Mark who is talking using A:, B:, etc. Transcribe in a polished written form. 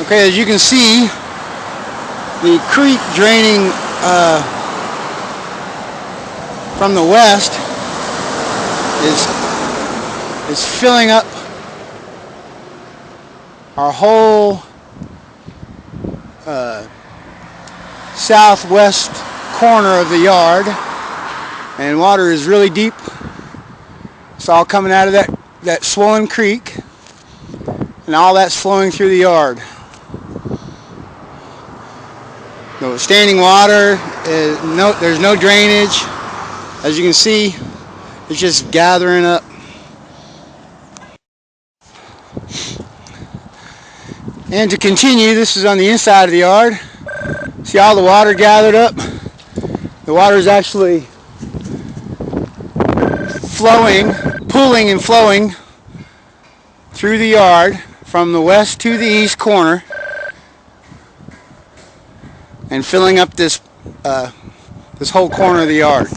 A: Okay, as you can see, the creek draining from the west is filling up our whole southwest corner of the yard, and water is really deep. It's all coming out of that swollen creek, and all that's flowing through the yard. No standing water, there's no drainage. As you can see, it's just gathering up. And to continue, this is on the inside of the yard. See all the water gathered up? The water is actually flowing, pooling and flowing through the yard from the west to the east corner and filling up this whole corner of the yard.